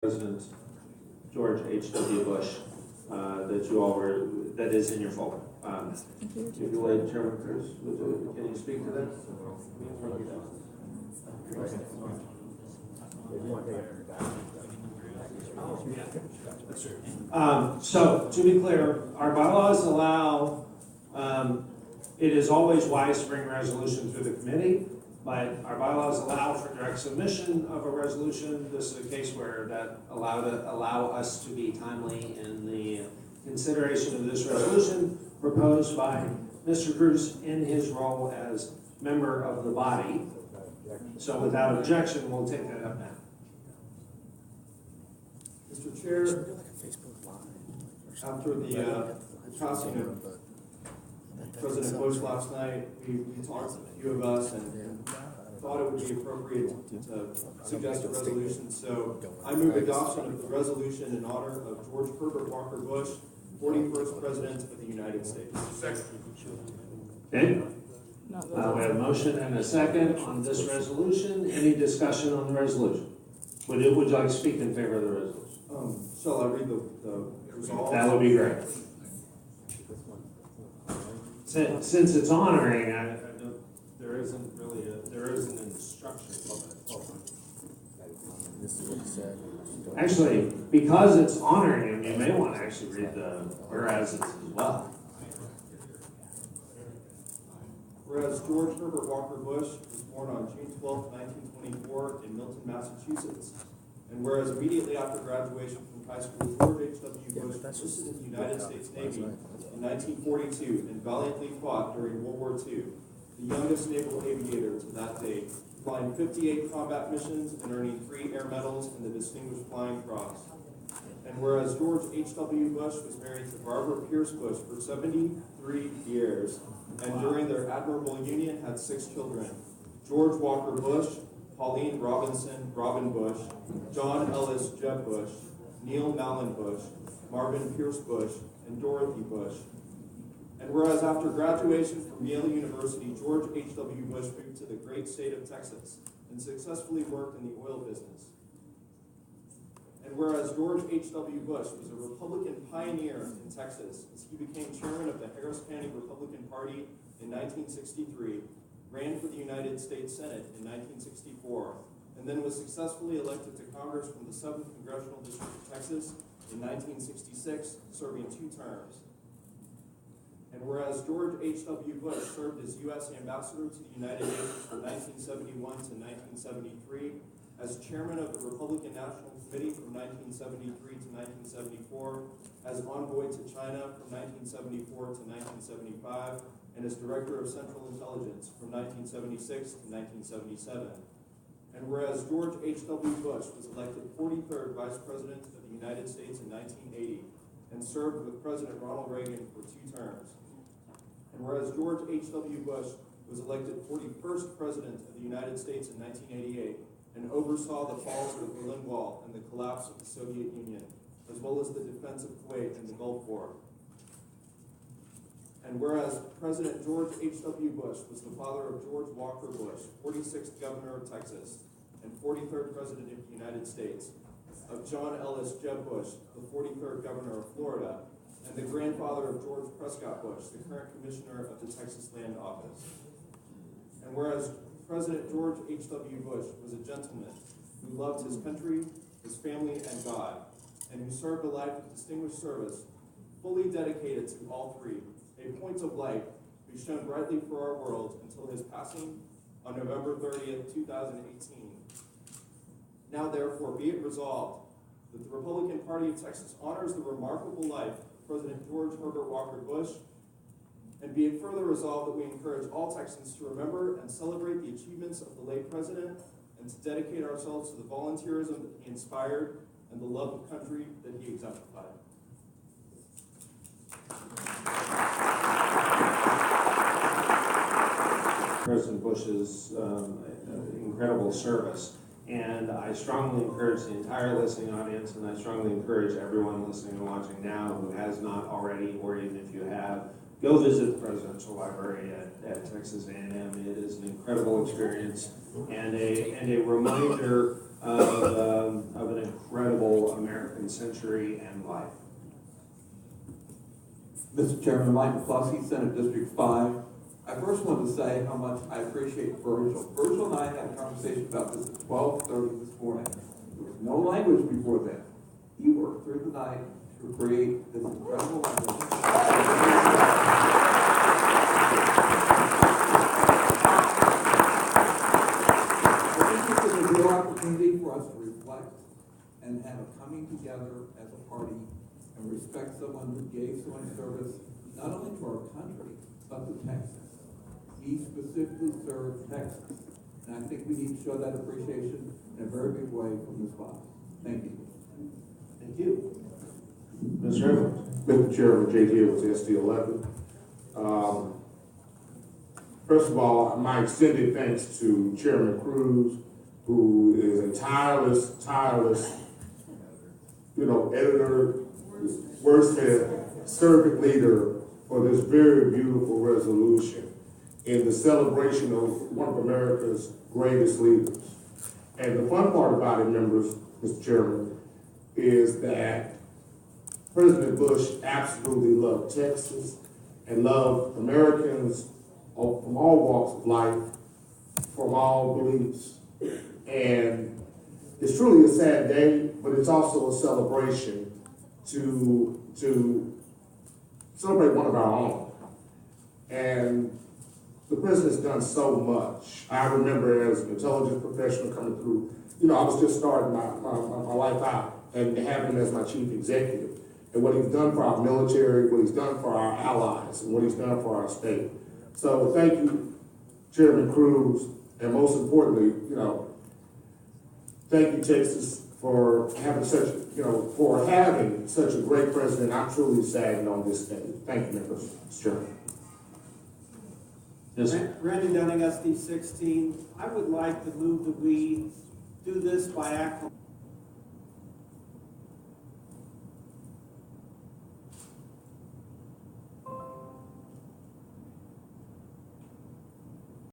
President George H.W. Bush that you all were, that is in your folder. If you would, Chairman Cruz, can you speak to that? So to be clear, our bylaws allow, it is always wise to bring a resolution through the committee, but our bylaws allow for direct submission of a resolution. This is a case where that allow us to be timely in the consideration of this resolution proposed by Mr. Cruz in his role as member of the body. So without objection, we'll take that up now. Mr. Chair, after the passing of President Bush last night, we talked, a few of us, and thought it would be appropriate to suggest a resolution. So I move adoption of the resolution in honor of George Herbert Walker Bush, 41st President of the United States. Okay. We have a motion and a second on this resolution. Any discussion on the resolution? Would you like to speak in favor of the resolution? Shall I read the resolve? That would be great. Since it's honoring, there isn't really an instruction. Actually, because it's honoring him, you may want to actually read the whereases as well. Whereas George Herbert Walker Bush was born on June 12, 1924 in Milton, Massachusetts, and whereas immediately after graduation from high school, George H.W. Bush enlisted in the United States Navy in 1942 and valiantly fought during World War II, the youngest naval aviator to that date, flying 58 combat missions and earning 3 air medals and the Distinguished Flying Cross. And whereas George H.W. Bush was married to Barbara Pierce Bush for 73 years, and during their admirable union had 6 children, George Walker Bush, Pauline Robinson Robin Bush, John Ellis Jeb Bush, Neil Mallon Bush, Marvin Pierce Bush, and Dorothy Bush. And whereas after graduation from Yale University, George H.W. Bush moved to the great state of Texas and successfully worked in the oil business. And whereas George H.W. Bush was a Republican pioneer in Texas as he became chairman of the Harris County Republican Party in 1963, ran for the United States Senate in 1964, and then was successfully elected to Congress from the 7th Congressional District of Texas in 1966, serving 2 terms. And whereas George H.W. Bush served as U.S. Ambassador to the United Nations from 1971 to 1973, as chairman of the Republican National Committee from 1973 to 1974, as envoy to China from 1974 to 1975, and as director of Central Intelligence from 1976 to 1977. And whereas George H.W. Bush was elected 43rd Vice President of the United States in 1980 and served with President Ronald Reagan for 2 terms. And whereas George H.W. Bush was elected 41st President of the United States in 1988 and oversaw the fall of the Berlin Wall and the collapse of the Soviet Union, as well as the defense of Kuwait and the Gulf War. And whereas President George H.W. Bush was the father of George Walker Bush, 46th Governor of Texas and 43rd President of the United States, of John Ellis Jeb Bush, the 43rd Governor of Florida, and the grandfather of George Prescott Bush, the current Commissioner of the Texas Land Office. And whereas President George H.W. Bush was a gentleman who loved his country, his family, and God, and who served a life of distinguished service, fully dedicated to all 3, a point of light who shone brightly for our world until his passing on November 30th, 2018. Now therefore be it resolved that the Republican Party of Texas honors the remarkable life of President George Herbert Walker Bush, and be it further resolved that we encourage all Texans to remember and celebrate the achievements of the late president and to dedicate ourselves to the volunteerism that he inspired and the love of country that he exemplified. President Bush's incredible service. And I strongly encourage the entire listening audience, and I strongly encourage everyone listening and watching now who has not already, or even if you have, go visit the Presidential Library at Texas A&M. It is an incredible experience and a reminder of an incredible American century and life. Mr. Chairman, Mike McCluskey, Senate District 5. I first want to say how much I appreciate Virgil. Virgil and I had a conversation about this at 12:30 this morning. There was no language before then. He worked through the night to create this incredible language. This is a real opportunity for us to reflect and have a coming together as a party and respect someone who gave so much service, not only to our country, but to Texas. He specifically served Texas. And I think we need to show that appreciation in a very big way from this body. Thank you. Thank you. Mr. Herbert. Mr. Chairman, J. Hills, SD11. First of all, my extended thanks to Chairman Cruz, who is a tireless, editor, wordsmith, servant leader for this very beautiful resolution in the celebration of one of America's greatest leaders. And the fun part about it, members, Mr. Chairman, is that President Bush absolutely loved Texas and loved Americans from all walks of life, from all beliefs. And it's truly a sad day, but it's also a celebration to celebrate one of our own. And the president's done so much. I remember as an intelligence professional coming through, I was just starting my life out and having him as my chief executive. And what he's done for our military, what he's done for our allies, and what he's done for our state. So thank you, Chairman Cruz, and most importantly, thank you, Texas, for having such a great president. I'm truly saddened on this day. Thank you, members. Mr. Chairman. Yes, sir. Randy Dunning, SD 16. I would like to move that we do this by acclamation.